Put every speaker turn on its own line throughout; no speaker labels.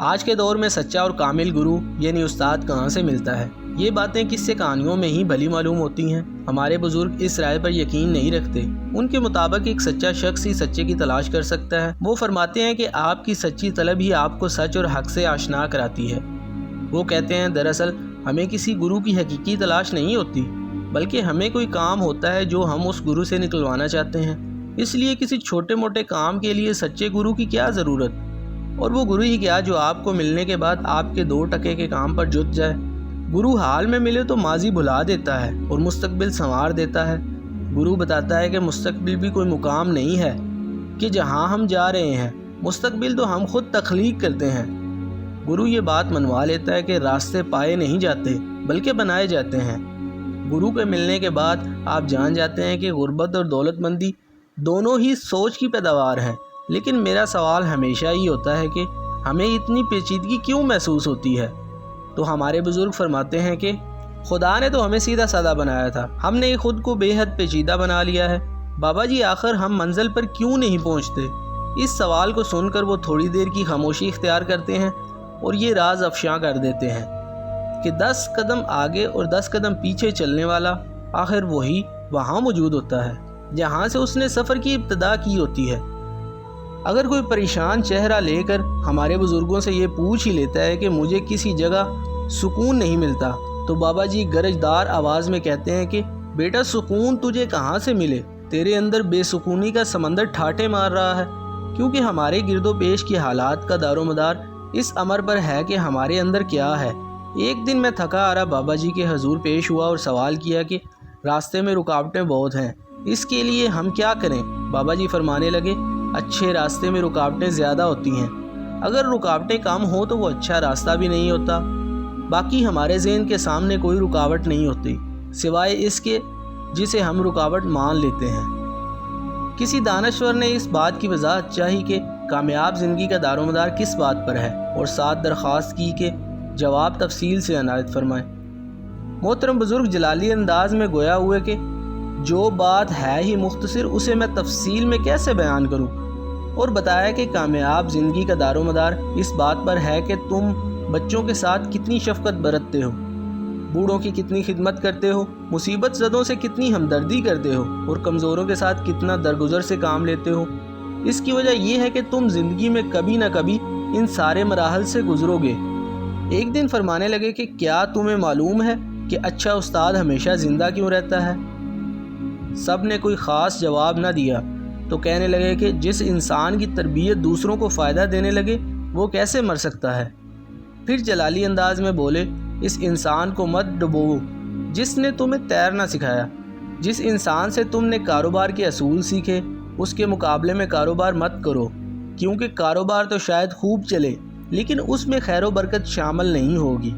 آج کے دور میں سچا اور کامل گرو یعنی استاد کہاں سے ملتا ہے؟ یہ باتیں قصے کہانیوں میں ہی بھلی معلوم ہوتی ہیں۔ ہمارے بزرگ اس رائے پر یقین نہیں رکھتے۔ ان کے مطابق ایک سچا شخص ہی سچے کی تلاش کر سکتا ہے۔ وہ فرماتے ہیں کہ آپ کی سچی طلب ہی آپ کو سچ اور حق سے آشنا کراتی ہے۔ وہ کہتے ہیں دراصل ہمیں کسی گرو کی حقیقی تلاش نہیں ہوتی، بلکہ ہمیں کوئی کام ہوتا ہے جو ہم اس گرو سے نکلوانا چاہتے ہیں۔ اس لیے کسی چھوٹے موٹے کام کے لیے سچے گرو کی کیا ضرورت؟ اور وہ گرو ہی کیا جو آپ کو ملنے کے بعد آپ کے 2 ٹکے کے کام پر جت جائے۔ گرو حال میں ملے تو ماضی بھلا دیتا ہے اور مستقبل سنوار دیتا ہے۔ گرو بتاتا ہے کہ مستقبل بھی کوئی مقام نہیں ہے کہ جہاں ہم جا رہے ہیں، مستقبل تو ہم خود تخلیق کرتے ہیں۔ گرو یہ بات منوا لیتا ہے کہ راستے پائے نہیں جاتے بلکہ بنائے جاتے ہیں۔ گرو کے ملنے کے بعد آپ جان جاتے ہیں کہ غربت اور دولت مندی دونوں ہی سوچ کی پیداوار ہیں۔ لیکن میرا سوال ہمیشہ ہی ہوتا ہے کہ ہمیں اتنی پیچیدگی کیوں محسوس ہوتی ہے؟ تو ہمارے بزرگ فرماتے ہیں کہ خدا نے تو ہمیں سیدھا سادہ بنایا تھا، ہم نے خود کو بے حد پیچیدہ بنا لیا ہے۔ بابا جی آخر ہم منزل پر کیوں نہیں پہنچتے؟ اس سوال کو سن کر وہ تھوڑی دیر کی خاموشی اختیار کرتے ہیں اور یہ راز افشاں کر دیتے ہیں کہ 10 قدم آگے اور 10 قدم پیچھے چلنے والا آخر وہی وہاں موجود ہوتا ہے جہاں سے اس نے سفر کی ابتدا کی ہوتی ہے۔ اگر کوئی پریشان چہرہ لے کر ہمارے بزرگوں سے یہ پوچھ ہی لیتا ہے کہ مجھے کسی جگہ سکون نہیں ملتا، تو بابا جی گرجدار آواز میں کہتے ہیں کہ بیٹا سکون تجھے کہاں سے ملے؟ تیرے اندر بے سکونی کا سمندر ٹھاٹے مار رہا ہے، کیونکہ ہمارے گرد و پیش کی حالات کا دار و مدار اس امر پر ہے کہ ہمارے اندر کیا ہے۔ ایک دن میں تھکا آرا بابا جی کے حضور پیش ہوا اور سوال کیا کہ راستے میں رکاوٹیں بہت ہیں، اس کے لیے ہم کیا کریں؟ بابا جی فرمانے لگے اچھے راستے میں رکاوٹیں زیادہ ہوتی ہیں، اگر رکاوٹیں کم ہوں تو وہ اچھا راستہ بھی نہیں ہوتا۔ باقی ہمارے ذہن کے سامنے کوئی رکاوٹ نہیں ہوتی سوائے اس کے جسے ہم رکاوٹ مان لیتے ہیں۔ کسی دانشور نے اس بات کی وضاحت چاہی کہ کامیاب زندگی کا دار و مدار کس بات پر ہے، اور ساتھ درخواست کی کہ جواب تفصیل سے عنایت فرمائیں۔ محترم بزرگ جلالی انداز میں گویا ہوئے کہ جو بات ہے ہی مختصر اسے میں تفصیل میں کیسے بیان کروں، اور بتایا کہ کامیاب زندگی کا دار و مدار اس بات پر ہے کہ تم بچوں کے ساتھ کتنی شفقت برتتے ہو، بوڑھوں کی کتنی خدمت کرتے ہو، مصیبت زدوں سے کتنی ہمدردی کرتے ہو، اور کمزوروں کے ساتھ کتنا درگزر سے کام لیتے ہو۔ اس کی وجہ یہ ہے کہ تم زندگی میں کبھی نہ کبھی ان سارے مراحل سے گزرو گے۔ ایک دن فرمانے لگے کہ کیا تمہیں معلوم ہے کہ اچھا استاد ہمیشہ زندہ کیوں رہتا ہے؟ سب نے کوئی خاص جواب نہ دیا تو کہنے لگے کہ جس انسان کی تربیت دوسروں کو فائدہ دینے لگے وہ کیسے مر سکتا ہے؟ پھر جلالی انداز میں بولے اس انسان کو مت ڈبو جس نے تمہیں تیرنا سکھایا۔ جس انسان سے تم نے کاروبار کے اصول سیکھے اس کے مقابلے میں کاروبار مت کرو، کیونکہ کاروبار تو شاید خوب چلے لیکن اس میں خیر و برکت شامل نہیں ہوگی۔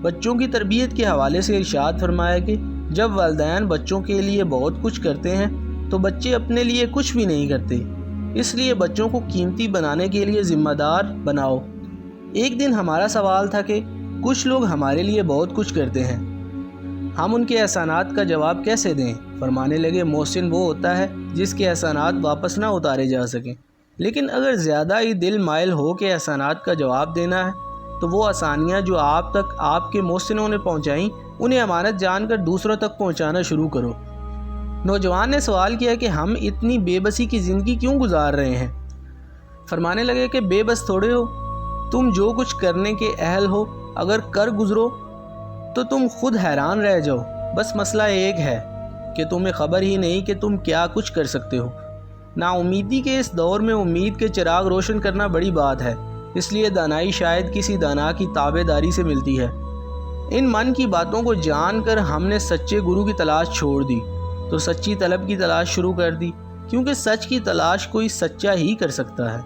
بچوں کی تربیت کے حوالے سے ارشاد فرمایا کہ جب والدین بچوں کے لیے بہت کچھ کرتے ہیں تو بچے اپنے لیے کچھ بھی نہیں کرتے، اس لیے بچوں کو قیمتی بنانے کے لیے ذمہ دار بناؤ۔ ایک دن ہمارا سوال تھا کہ کچھ لوگ ہمارے لیے بہت کچھ کرتے ہیں، ہم ان کے احسانات کا جواب کیسے دیں؟ فرمانے لگے محسن وہ ہوتا ہے جس کے احسانات واپس نہ اتارے جا سکیں، لیکن اگر زیادہ ہی دل مائل ہو کہ احسانات کا جواب دینا ہے تو وہ آسانیاں جو آپ تک آپ کے محسنوں نے پہنچائیں انہیں امانت جان کر دوسروں تک پہنچانا شروع کرو۔ نوجوان نے سوال کیا کہ ہم اتنی بے بسی کی زندگی کیوں گزار رہے ہیں؟ فرمانے لگے کہ بے بس تھوڑے ہو، تم جو کچھ کرنے کے اہل ہو اگر کر گزرو تو تم خود حیران رہ جاؤ۔ بس مسئلہ ایک ہے کہ تمہیں خبر ہی نہیں کہ تم کیا کچھ کر سکتے ہو۔ نا امیدی کے اس دور میں امید کے چراغ روشن کرنا بڑی بات ہے، اس لیے دانائی شاید کسی دانا کی تابع داری سے ملتی ہے۔ ان من کی باتوں کو جان کر ہم نے سچے گرو کی تلاش چھوڑ دی تو سچی طلب کی تلاش شروع کر دی، کیونکہ سچ کی تلاش کوئی سچا ہی کر سکتا ہے۔